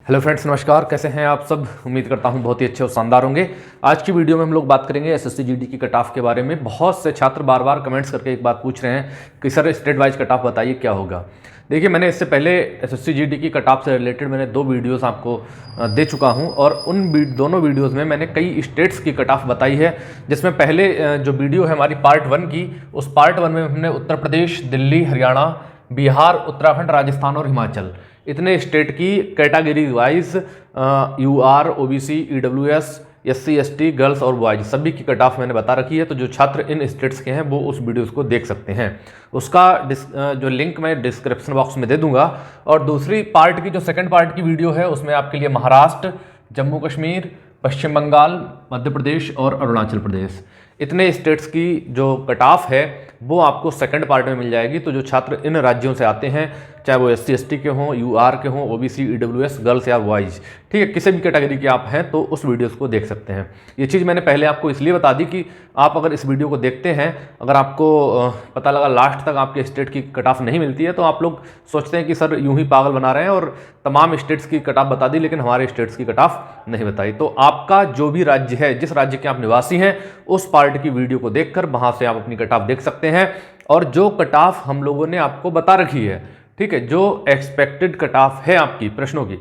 Hello friends, नमस्कार। कैसे हैं आप सब? उम्मीद करता हूं बहुत ही अच्छे और शानदार होंगे। आज की वीडियो में हम लोग बात करेंगे एसएससी जीडी की कट ऑफ के बारे में। बहुत से छात्र बार बार कमेंट्स करके एक बात पूछ रहे हैं कि sir state wise cut off बताइए क्या होगा। देखिए, मैंने इससे पहले एसएससी जीडी की कट ऑफ से रिलेटेड मैंने 2 वीडियोस आपको दे चुका हूं और उन दोनों वीडियोस में मैंने कई स्टेट्स की कट ऑफ बताई है। जिसमें पहले जो वीडियो है हमारी पार्ट 1 की, उस पार्ट 1 में हमने उत्तर प्रदेश, दिल्ली, हरियाणा, बिहार, उत्तराखंड, राजस्थान और हिमाचल इतने स्टेट की category wise UR, OBC, EWS, SC, ST, girls और बॉयज सभी की कट ऑफ मैंने बता रखी है। तो जो छात्र इन स्टेट्स के हैं वो उस वीडियोस को देख सकते हैं। उसका जो लिंक मैं डिस्क्रिप्शन बॉक्स में दे दूंगा। और दूसरी पार्ट की जो सेकंड पार्ट की वीडियो है उसमें आपके लिए महाराष्ट्र, जम्मू कश्मीर, पश्चिम बंगाल, मध्य प्रदेश और अरुणाचल प्रदेश इतने स्टेट्स की जो कट ऑफ है वो आपको सेकंड पार्ट में मिल जाएगी। तो जो छात्र इन राज्यों से आते हैं, चाहे वो एससी एसटी के हों, यूआर के हों, ओबीसी, ईडब्ल्यूएस, गर्ल्स या बॉयज, ठीक है, किसी भी कैटेगरी के आप हैं तो उस वीडियोस को देख सकते हैं। ये चीज़ मैंने पहले आपको इसलिए बता दी कि आप अगर इस वीडियो को देखते हैं, अगर आपको पता लगा लास्ट तक आपके स्टेट की कट ऑफ नहीं मिलती है तो आप लोग सोचते हैं कि सर यूं ही पागल बना रहे हैं और तमाम स्टेट्स की कट ऑफ बता दी लेकिन हमारे स्टेट्स की कट ऑफ नहीं बताई। तो आपका जो भी राज्य है, जिस राज्य के आप निवासी हैं, उस पार्ट की वीडियो को देखकर वहां से आप अपनी कट ऑफ देख सकते हैं। और जो कट ऑफ हम लोगों ने आपको बता रखी है, ठीक है, जो एक्सपेक्टेड कट ऑफ है आपकी प्रश्नों की,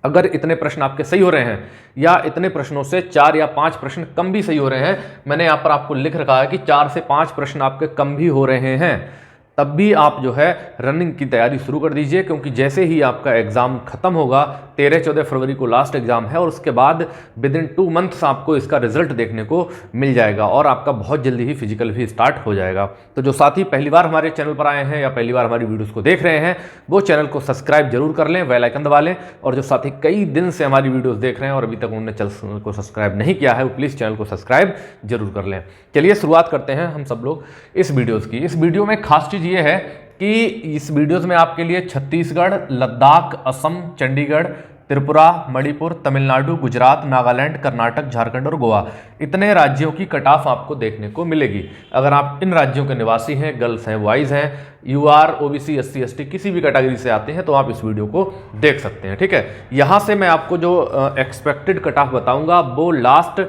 अगर इतने प्रश्न आपके सही हो रहे हैं या इतने प्रश्नों से 4 या 5 प्रश्न कम भी सही हो रहे हैं, मैंने यहाँ पर आपको लिख रखा है कि 4 से 5 प्रश्न आपके कम भी हो रहे हैं, तब भी आप जो है रनिंग की तैयारी शुरू कर दीजिए। क्योंकि जैसे ही आपका एग्ज़ाम खत्म होगा, 13-14 फरवरी को लास्ट एग्ज़ाम है और उसके बाद विद इन 2 मंथ्स आपको इसका रिजल्ट देखने को मिल जाएगा और आपका बहुत जल्दी ही फिजिकल भी स्टार्ट हो जाएगा। तो जो साथी पहली बार हमारे चैनल पर आए हैं या पहली बार हमारी वीडियोज़ को देख रहे हैं, वो चैनल को सब्सक्राइब जरूर कर लें, बेल आइकन दबा लें। और जो साथी कई दिन से हमारी वीडियोज़ देख रहे हैं और अभी तक उन्होंने चैनल को सब्सक्राइब नहीं किया है, वो प्लीज़ चैनल को सब्सक्राइब जरूर कर लें। चलिए शुरुआत करते हैं हम सब लोग इस वीडियोज़ की। इस वीडियो में खास चीज़ ये है कि इस वीडियोस में आपके लिए छत्तीसगढ़, लद्दाख, असम, चंडीगढ़, त्रिपुरा, मणिपुर, तमिलनाडु, गुजरात, नागालैंड, कर्नाटक, झारखंड और गोवा इतने राज्यों की कट ऑफ आपको देखने को मिलेगी। अगर आप इन राज्यों के निवासी हैं, गर्ल्स हैं, बॉयज हैं, यूआर, ओबीसी, एससी, एसटी किसी भी कैटेगरी से आते हैं तो आप इस वीडियो को देख सकते हैं, ठीक है। यहाँ से मैं आपको जो एक्सपेक्टेड कट ऑफ बताऊँगा वो लास्ट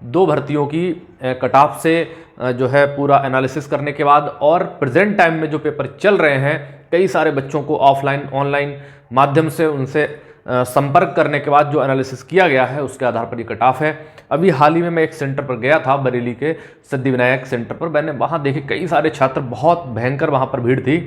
2 भर्तियों की कट ऑफ से जो है पूरा एनालिसिस करने के बाद और प्रेजेंट टाइम में जो पेपर चल रहे हैं, कई सारे बच्चों को ऑफलाइन ऑनलाइन माध्यम से उनसे संपर्क करने के बाद जो एनालिसिस किया गया है उसके आधार पर ये कट ऑफ है। अभी हाल ही में मैं एक सेंटर पर गया था, बरेली के सिद्धिविनायक सेंटर पर। मैंने वहाँ देखे कई सारे छात्र, बहुत भयंकर वहाँ पर भीड़ थी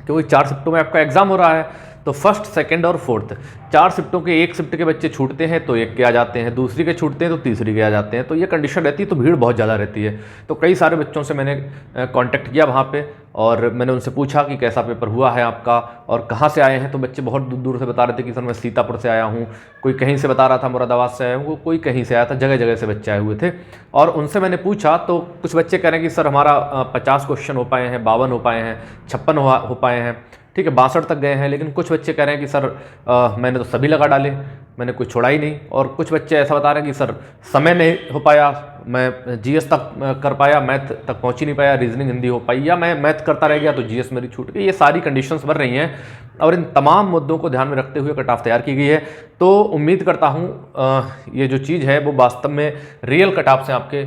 क्योंकि 4 शिफ्टों में आपका एग्जाम हो रहा है। तो फर्स्ट, सेकंड और फोर्थ 4 शिफ्टों के एक शिफ्ट के बच्चे छूटते हैं तो एक के आ जाते हैं, दूसरी के छूटते हैं तो तीसरी के आ जाते हैं। तो ये कंडीशन रहती है, तो भीड़ बहुत ज़्यादा रहती है। तो कई सारे बच्चों से मैंने कांटेक्ट किया वहाँ पे और मैंने उनसे पूछा कि कैसा पेपर हुआ है आपका और कहाँ से आए हैं। तो बच्चे बहुत दूर दूर से बता रहे थे कि सर मैं सीतापुर से आया हूँ, कोई कहीं से बता रहा था मुरादाबाद से आया हूँ, कोई कहीं से आया था, जगह जगह से बच्चे आए हुए थे। और उनसे मैंने पूछा तो कुछ बच्चे कह रहे हैं कि सर हमारा 50 क्वेश्चन हो पाए हैं, 52 हो पाए हैं, 56 हो पाए हैं, ठीक है, 62 तक गए हैं। लेकिन कुछ बच्चे कह रहे हैं कि सर मैंने तो सभी लगा डाले, मैंने कुछ छोड़ा ही नहीं। और कुछ बच्चे ऐसा बता रहे हैं कि सर समय नहीं हो पाया, मैं जीएस तक कर पाया, मैथ तक पहुंच ही नहीं पाया, रीजनिंग हिंदी हो पाई, या मैं मैथ करता रह गया तो जीएस मेरी छूट गई। ये सारी कंडीशंस बन रही हैं और इन तमाम मुद्दों को ध्यान में रखते हुए कट ऑफ तैयार की गई है। तो उम्मीद करता हूँ ये जो चीज़ है वो वास्तव में रियल कट ऑफ से आपके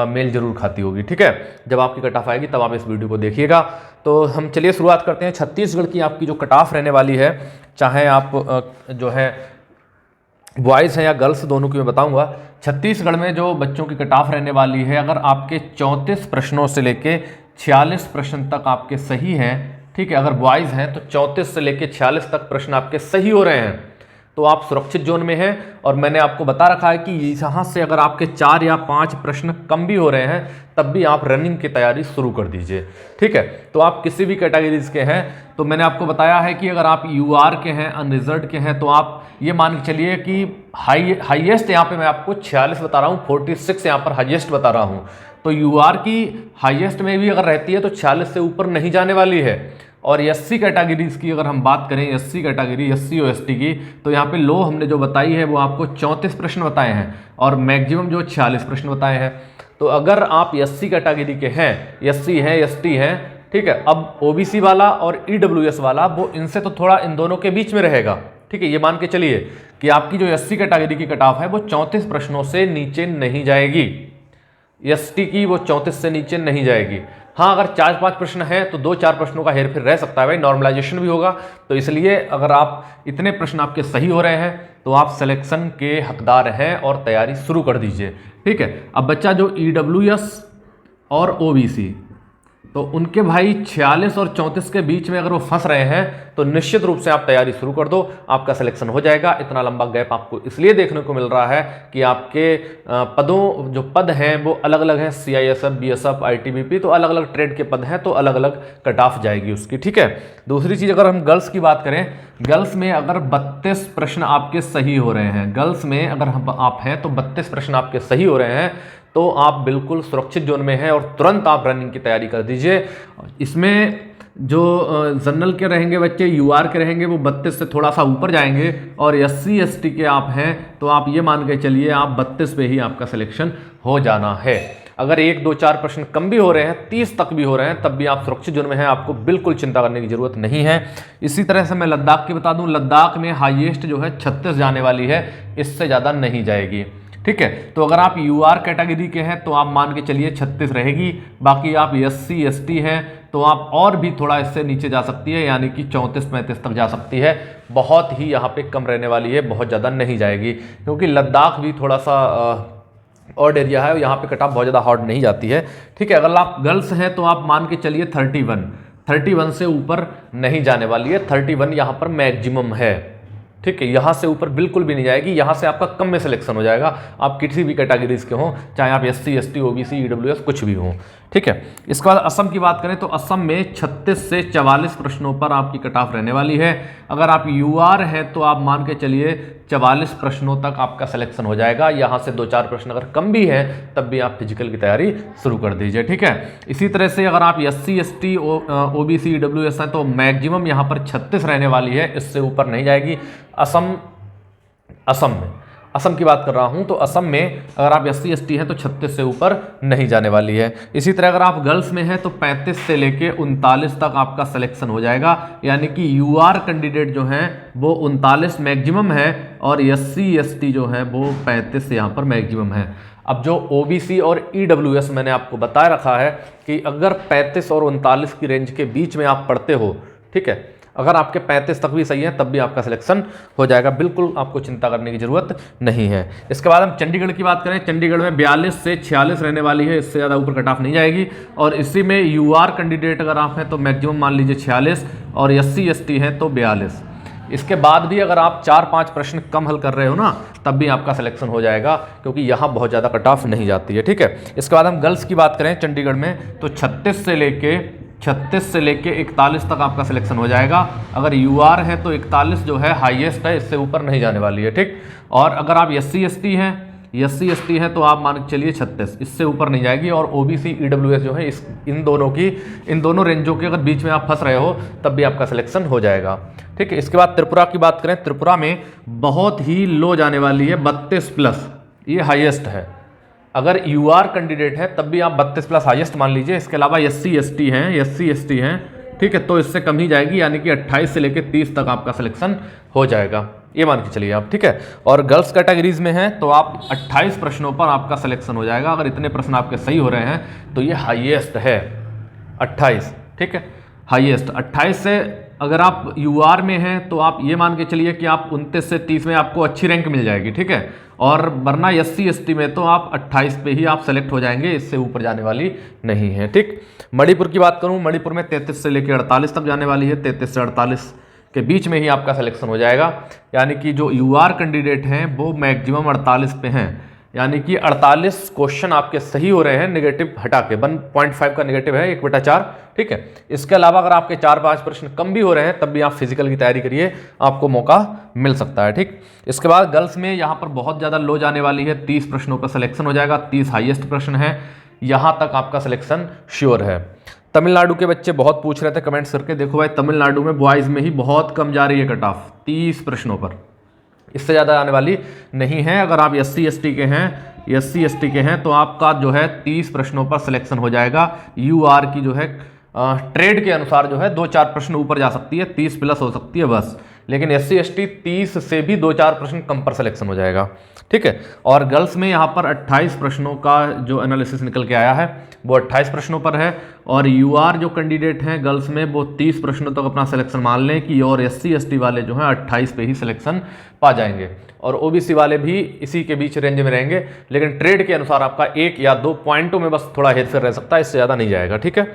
मेल जरूर खाती होगी, ठीक है। जब आपकी कट ऑफ आएगी तब आप इस वीडियो को देखिएगा। तो हम चलिए शुरुआत करते हैं। छत्तीसगढ़ की आपकी जो कट ऑफ रहने वाली है, चाहे आप जो है बॉयज़ हैं या गर्ल्स, दोनों की मैं बताऊंगा। छत्तीसगढ़ में जो बच्चों की कट ऑफ रहने वाली है, अगर आपके 34 प्रश्नों से लेके 46 प्रश्न तक आपके सही हैं, ठीक है, अगर बॉयज़ हैं तो 34 से लेके 46 तक प्रश्न आपके सही हो रहे हैं तो आप सुरक्षित जोन में हैं। और मैंने आपको बता रखा है कि यहाँ से अगर आपके 4 या 5 प्रश्न कम भी हो रहे हैं तब भी आप रनिंग की तैयारी शुरू कर दीजिए, ठीक है। तो आप किसी भी कैटेगरीज के हैं, तो मैंने आपको बताया है कि अगर आप यूआर के हैं, अनरिजर्व्ड के हैं, तो आप ये मान के चलिए कि हाईएस्ट यहाँ पे मैं आपको 46 बता रहा हूँ, 46 यहाँ पर हाईएस्ट बता रहा हूँ। तो यूआर की हाईएस्ट में भी अगर रहती है तो 46 से ऊपर नहीं जाने वाली है। और एससी कैटेगरीज की अगर हम बात करें, एससी कैटेगरी, एससी और एसटी की, तो यहाँ पे लो हमने जो बताई है वो आपको 34 प्रश्न बताए हैं और मैक्सिमम जो 46 प्रश्न बताए हैं। तो अगर आप एससी कैटेगरी के हैं, एससी हैं, एसटी हैं, ठीक है, अब ओबीसी वाला और ईडब्ल्यूएस वाला वो इनसे तो थोड़ा इन दोनों के बीच में रहेगा, ठीक है, ये मान के चलिए कि आपकी जो एससी कैटेगरी की कट ऑफ है वो 34 प्रश्नों से नीचे नहीं जाएगी। एसटी की वो 34 से नीचे नहीं जाएगी। हाँ, अगर 4-5 प्रश्न है तो 2-4 प्रश्नों का हेरफेर रह सकता है भाई, नॉर्मलाइजेशन भी होगा। तो इसलिए अगर आप इतने प्रश्न आपके सही हो रहे हैं तो आप सिलेक्शन के हकदार हैं और तैयारी शुरू कर दीजिए। ठीक है, अब बच्चा जो ईडब्ल्यूएस और ओबीसी, तो उनके भाई 46 और 34 के बीच में अगर वो फंस रहे हैं तो निश्चित रूप से आप तैयारी शुरू कर दो, आपका सिलेक्शन हो जाएगा। इतना लंबा गैप आपको इसलिए देखने को मिल रहा है कि आपके पदों जो पद हैं वो अलग अलग हैं, सीआईएसएफ, बीएसएफ, आईटीबीपी, तो अलग अलग ट्रेड के पद हैं, तो अलग अलग कट ऑफ जाएगी उसकी। ठीक है, दूसरी चीज़ अगर हम गर्ल्स की बात करें, गर्ल्स में अगर 32 प्रश्न आपके सही हो रहे हैं, गर्ल्स में अगर आप हैं तो 32 प्रश्न आपके सही हो रहे हैं, तो आप बिल्कुल सुरक्षित जोन में हैं और तुरंत आप रनिंग की तैयारी कर दीजिए। इसमें जो जनरल के रहेंगे बच्चे, यूआर के रहेंगे, वो 32 से थोड़ा सा ऊपर जाएंगे, और एससी एसटी के आप हैं तो आप ये मान के चलिए आप 32 पे ही आपका सिलेक्शन हो जाना है। अगर 1-2-4 प्रश्न कम भी हो रहे हैं, 30 तक भी हो रहे हैं, तब भी आप सुरक्षित जोन में हैं, आपको बिल्कुल चिंता करने की जरूरत नहीं है। इसी तरह से मैं लद्दाख की बता दूं, लद्दाख में हाईएस्ट जो है 36 जाने वाली है, इससे ज़्यादा नहीं जाएगी। ठीक है, तो अगर आप यूआर कैटेगरी के हैं तो आप मान के चलिए 36 रहेगी, बाकी आप एससी एसटी हैं तो आप और भी थोड़ा इससे नीचे जा सकती है, यानी कि 34-35 तक जा सकती है। बहुत ही यहाँ पे कम रहने वाली है, बहुत ज़्यादा नहीं जाएगी, क्योंकि लद्दाख भी थोड़ा सा ऑड एरिया है, यहाँ पे कट ऑफ बहुत ज़्यादा हार्ड नहीं जाती है। ठीक है, अगर आप गर्ल्स हैं तो आप मान के चलिए 31 से ऊपर नहीं जाने वाली है, 31 यहाँ पर मैक्सिमम है। ठीक है, यहाँ से ऊपर बिल्कुल भी नहीं जाएगी, यहाँ से आपका कम में सिलेक्शन हो जाएगा, आप किसी भी कैटेगरीज के हों, चाहे आप एससी एसटी ओबीसी ईडब्ल्यूएस कुछ भी हों। ठीक है, इसके बाद असम की बात करें तो असम में 36 से 44 प्रश्नों पर आपकी कट ऑफ रहने वाली है। अगर आप यूआर हैं तो आप मान के चलिए 44 प्रश्नों तक आपका सिलेक्शन हो जाएगा। यहाँ से 2-4 प्रश्न अगर कम भी हैं तब भी आप फिजिकल की तैयारी शुरू कर दीजिए। ठीक है, इसी तरह से अगर आप एससी एसटी ओबीसी ईडब्ल्यूएस हैं तो मैक्सिमम यहाँ पर 36 रहने वाली है, इससे ऊपर नहीं जाएगी। असम की बात कर रहा हूं तो असम में अगर आप एससी एसटी हैं तो 36 से ऊपर नहीं जाने वाली है। इसी तरह अगर आप गर्ल्स में हैं तो 35 से लेके 39 तक आपका सिलेक्शन हो जाएगा, यानी कि यूआर कैंडिडेट जो हैं वो 39 मैक्सिमम है और एससी एसटी जो है वो 35 यहाँ पर मैक्सिमम है। अब जो ओबीसी और ईडब्ल्यूएस मैंने आपको बता रखा है कि अगर 35 और 39 की रेंज के बीच में आप पढ़ते हो, ठीक है, अगर आपके 35 तक भी सही है तब भी आपका सिलेक्शन हो जाएगा, बिल्कुल आपको चिंता करने की जरूरत नहीं है। इसके बाद हम चंडीगढ़ की बात करें, चंडीगढ़ में 42 से 46 रहने वाली है, इससे ज़्यादा ऊपर कट ऑफ नहीं जाएगी। और इसी में यूआर कैंडिडेट अगर आप हैं तो मैक्सिमम मान लीजिए 46 और एससी एसटी हैं तो 42। इसके बाद भी अगर आप 4-5 प्रश्न कम हल कर रहे हो ना तब भी आपका सिलेक्शन हो जाएगा, क्योंकि यहाँ बहुत ज़्यादा कट ऑफ नहीं जाती है। ठीक है, इसके बाद हम गर्ल्स की बात करें चंडीगढ़ में तो 36 से लेके 41 तक आपका सिलेक्शन हो जाएगा। अगर यूआर है तो 41 जो है हाईएस्ट है, इससे ऊपर नहीं जाने वाली है। ठीक, और अगर आप एससी एसटी हैं तो आप मान के चलिए 36, इससे ऊपर नहीं जाएगी। और ओबीसी ईडब्ल्यूएस जो है इन दोनों रेंजों के अगर बीच में आप फंस रहे हो तब भी आपका सिलेक्शन हो जाएगा। ठीक है, इसके बाद त्रिपुरा की बात करें, त्रिपुरा में बहुत ही लो जाने वाली है, 32+, ये हाईएस्ट है। अगर यूआर कैंडिडेट है तब भी आप 32+ हाईएस्ट मान लीजिए। इसके अलावा एससी एसटी हैं, ठीक है, तो इससे कम ही जाएगी, यानी कि 28 से लेकर 30 तक आपका सिलेक्शन हो जाएगा, ये मान के चलिए आप। ठीक है, और गर्ल्स कैटेगरीज में हैं तो आप 28 प्रश्नों पर आपका सिलेक्शन हो जाएगा। अगर इतने प्रश्न आपके सही हो रहे हैं तो ये हाईएस्ट है 28। ठीक है, हाईएस्ट 28 से अगर आप यूआर में हैं तो आप ये मान के चलिए कि आप 29 से 30 में आपको अच्छी रैंक मिल जाएगी। ठीक है, और वरना एससी एसटी में तो आप 28 पे ही आप सेलेक्ट हो जाएंगे, इससे ऊपर जाने वाली नहीं है। ठीक, मणिपुर की बात करूं, मणिपुर में 33 से लेकर 48 तक जाने वाली है, 33 से 48 के बीच में ही आपका सिलेक्शन हो जाएगा। यानी कि जो यूआर कैंडिडेट हैं वो मैक्सिमम 48 पे हैं, यानी कि 48 क्वेश्चन आपके सही हो रहे हैं, नेगेटिव हटा के 1.5 का नेगेटिव है 1/4। ठीक है, इसके अलावा अगर आपके 4-5 प्रश्न कम भी हो रहे हैं तब भी आप फिजिकल की तैयारी करिए, आपको मौका मिल सकता है। ठीक, इसके बाद गर्ल्स में यहाँ पर बहुत ज़्यादा लो जाने वाली है, 30 प्रश्नों पर सिलेक्शन हो जाएगा, 30 हाईएस्ट प्रश्न है, यहाँ तक आपका सिलेक्शन श्योर है। तमिलनाडु के बच्चे बहुत पूछ रहे थे कमेंट्स करके, देखो भाई तमिलनाडु में बॉयज़ में ही बहुत कम जा रही है कट ऑफ, 30 प्रश्नों पर, इससे ज़्यादा आने वाली नहीं है। अगर आप एससी एसटी के हैं तो आपका जो है 30 प्रश्नों पर सिलेक्शन हो जाएगा। यूआर की जो है ट्रेड के अनुसार जो है 2-4 प्रश्न ऊपर जा सकती है, 30+ हो सकती है बस। लेकिन SC/ST 30 से भी 2-4 प्रश्न कम पर सिलेक्शन हो जाएगा, ठीक है। और गर्ल्स में यहाँ पर 28 प्रश्नों का जो एनालिसिस निकल के आया है वो 28 प्रश्नों पर है। और UR जो कैंडिडेट हैं गर्ल्स में वो 30 प्रश्नों तक अपना सिलेक्शन मान लें कि, और SC/ST वाले जो हैं 28 पे ही सिलेक्शन पा जाएंगे। और OBC वाले भी इसी के बीच रेंज में रहेंगे, लेकिन ट्रेड के अनुसार आपका 1 या 2 पॉइंटों में बस थोड़ा हेरफेर रह सकता है, इससे ज़्यादा नहीं जाएगा, ठीक है।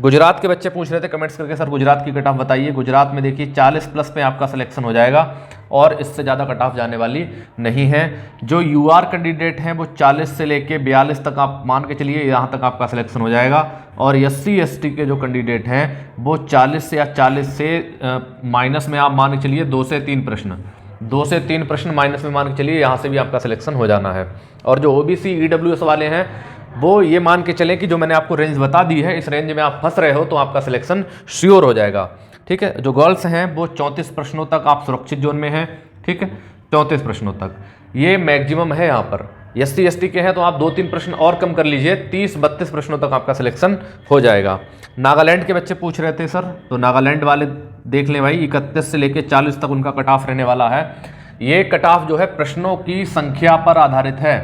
गुजरात के बच्चे पूछ रहे थे कमेंट्स करके, सर गुजरात की कट ऑफ बताइए। गुजरात में देखिए 40 प्लस पे आपका सिलेक्शन हो जाएगा और इससे ज़्यादा कट ऑफ जाने वाली नहीं है। जो UR कैंडिडेट हैं वो 40 से लेके 42 तक आप मान के चलिए, यहाँ तक आपका सिलेक्शन हो जाएगा। और SC/ST के जो कैंडिडेट हैं वो 40 से या 40 से माइनस में आप मान के चलिए 2 से 3 प्रश्न, 2 से 3 प्रश्न माइनस में मान के चलिए, यहाँ से भी आपका सिलेक्शन हो जाना है। और जो OBC EWS वाले हैं वो ये मान के चलें कि जो मैंने आपको रेंज बता दी है, इस रेंज में आप फंस रहे हो तो आपका सिलेक्शन श्योर हो जाएगा, ठीक है। जो गर्ल्स हैं वो 34 प्रश्नों तक आप सुरक्षित जोन में हैं, ठीक है, 34 प्रश्नों तक ये मैक्सिमम है यहाँ पर। SC/ST के हैं तो आप 2-3 प्रश्न और कम कर लीजिए, 30-32 प्रश्नों तक आपका सिलेक्शन हो जाएगा। नागालैंड के बच्चे पूछ रहे थे सर, तो नागालैंड वाले देख लें भाई, 31 से लेकर 40 तक उनका कट ऑफ रहने वाला है। ये कट ऑफ जो है प्रश्नों की संख्या पर आधारित है,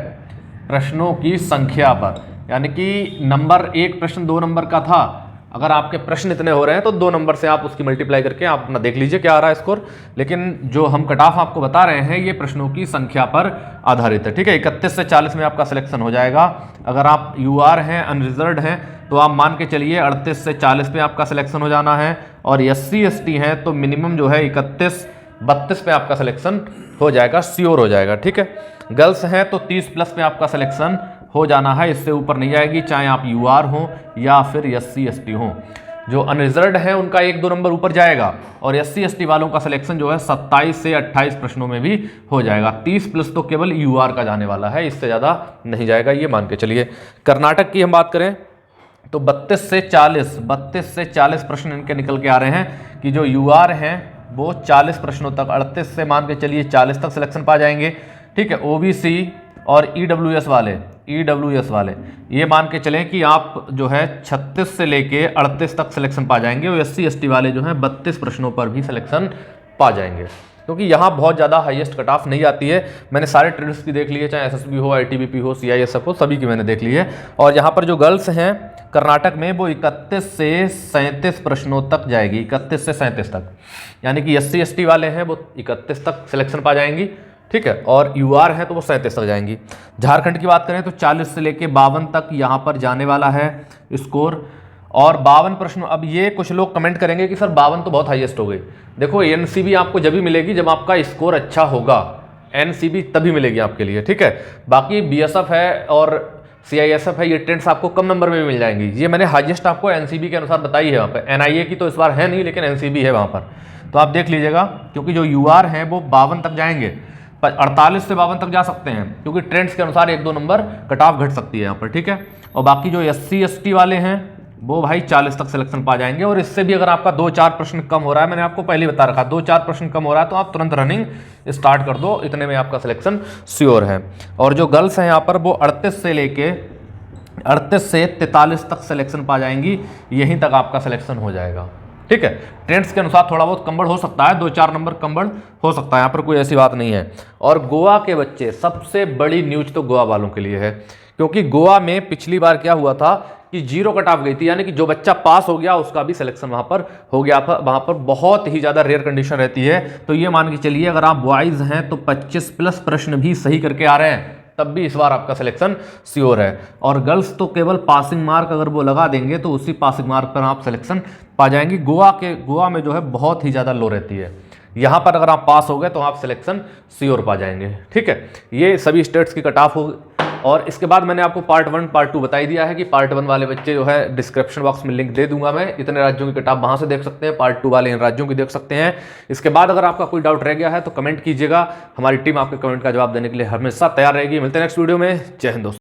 प्रश्नों की संख्या पर, यानी कि नंबर 1 प्रश्न 2 नंबर का था, अगर आपके प्रश्न इतने हो रहे हैं तो 2 नंबर से आप उसकी मल्टीप्लाई करके आप अपना देख लीजिए क्या आ रहा है स्कोर। लेकिन जो हम कट ऑफ आपको बता रहे हैं ये प्रश्नों की संख्या पर आधारित है, ठीक है। 31 से 40 में आपका सिलेक्शन हो जाएगा। अगर आप UR हैं, अनरिजर्व्ड हैं, तो आप मान के चलिए 38 से 40 पे आपका सिलेक्शन हो जाना है। और SC/ST हैं तो मिनिमम जो है 31-32 पे आपका सिलेक्शन हो जाएगा, श्योर हो जाएगा, ठीक है। गर्ल्स हैं तो 30 प्लस पे आपका सिलेक्शन हो जाना है, इससे ऊपर नहीं जाएगी, चाहे आप UR हो या फिर SC/ST हो। जो अनरिजर्व्ड है उनका 1-2 नंबर ऊपर जाएगा। और SC/ST वालों का सिलेक्शन जो है 27 से 28 प्रश्नों में भी हो जाएगा। 30 प्लस तो केवल UR का जाने वाला है, इससे ज़्यादा नहीं जाएगा, ये मान के चलिए। कर्नाटक की हम बात करें तो 32 से 40 प्रश्न इनके निकल के आ रहे हैं कि जो UR हैं वो 40 प्रश्नों तक, 38 से मान के चलिए 40 तक सिलेक्शन पा जाएंगे, ठीक है। OBC और EWS वाले ये मान के चलें कि आप जो है 36 से लेके 38 तक सिलेक्शन पा जाएंगे। और SC/ST वाले जो हैं 32 प्रश्नों पर भी सिलेक्शन पा जाएंगे, क्योंकि यहाँ बहुत ज़्यादा हाईएस्ट कट ऑफ नहीं आती है। मैंने सारे ट्रेड्स की देख ली है, चाहे SSB हो, ITBP हो, CISF हो, सभी की मैंने देख ली है। और यहाँ पर जो गर्ल्स हैं कर्नाटक में वो 31 से 37 प्रश्नों तक जाएगी, 31 से 37 तक, यानी कि SC/ST वाले हैं वो 31 तक सिलेक्शन पा जाएंगी, ठीक है। और UR है तो वो 37 तक जाएंगी। झारखंड की बात करें तो 40 से लेके 52 तक यहाँ पर जाने वाला है स्कोर। और 52 प्रश्न, अब ये कुछ लोग कमेंट करेंगे कि सर 52 तो बहुत हाईएस्ट हो गई। देखो NCB आपको जब भी मिलेगी जब आपका स्कोर अच्छा होगा, NCB तभी मिलेगी आपके लिए, ठीक है। बाकी BSF है और CISF है, ये ट्रेंड्स आपको कम नंबर में भी मिल जाएंगी। ये मैंने हाईएस्ट आपको NCB के अनुसार बताई है वहाँ पर। NIA की तो इस बार है नहीं, लेकिन NCB है वहाँ पर, तो आप देख लीजिएगा। क्योंकि जो UR हैं वो 52 तक जाएंगे, 48 से 52 तक जा सकते हैं, क्योंकि ट्रेंड्स के अनुसार 1-2 नंबर कट ऑफ घट सकती है यहाँ पर, ठीक है। और बाकी जो SC/ST वाले हैं वो भाई 40 तक सिलेक्शन पा जाएंगे। और इससे भी अगर आपका 2-4 प्रश्न कम हो रहा है, मैंने आपको पहले बता रखा, 2-4 प्रश्न कम हो रहा है तो आप तुरंत रनिंग स्टार्ट कर दो, इतने में आपका सिलेक्शन श्योर है। और जो गर्ल्स हैं यहाँ पर वो 38 से 43 तक सिलेक्शन पा जाएंगी, यहीं तक आपका सिलेक्शन हो जाएगा, ठीक है। ट्रेंड्स के अनुसार थोड़ा बहुत कम बढ़ हो सकता है, 2-4 नंबर कम बढ़ हो सकता है, यहाँ पर कोई ऐसी बात नहीं है। और गोवा के बच्चे, सबसे बड़ी न्यूज तो गोवा वालों के लिए है, क्योंकि गोवा में पिछली बार क्या हुआ था कि 0 कट ऑफ गई थी, यानी कि जो बच्चा पास हो गया उसका भी सिलेक्शन वहाँ पर हो गया था। वहाँ पर बहुत ही ज़्यादा रेयर कंडीशन रहती है। तो ये मान के चलिए अगर आप बॉयज़ हैं तो 25 प्लस प्रश्न भी सही करके आ रहे हैं, तब भी इस बार आपका सिलेक्शन श्योर है। और गर्ल्स तो केवल पासिंग मार्क अगर वो लगा देंगे तो उसी पासिंग मार्क पर आप सिलेक्शन पा जाएंगे। गोवा में जो है बहुत ही ज़्यादा लो रहती है, यहाँ पर अगर आप पास हो गए तो आप सिलेक्शन श्योर पा जाएंगे, ठीक है। ये सभी स्टेट्स की कट ऑफ हो। और इसके बाद मैंने आपको पार्ट 1 पार्ट 2 बता ही दिया है कि पार्ट 1 वाले बच्चे जो है डिस्क्रिप्शन बॉक्स में लिंक दे दूंगा मैं, इतने राज्यों की कट ऑफ वहाँ से देख सकते हैं, पार्ट 2 वाले इन राज्यों की देख सकते हैं। इसके बाद अगर आपका कोई डाउट रह गया है तो कमेंट कीजिएगा, हमारी टीम आपके कमेंट का जवाब देने के लिए हमेशा तैयार रहेगी। मिलते हैं नेक्स्ट वीडियो में। जय हिंद दोस्तों।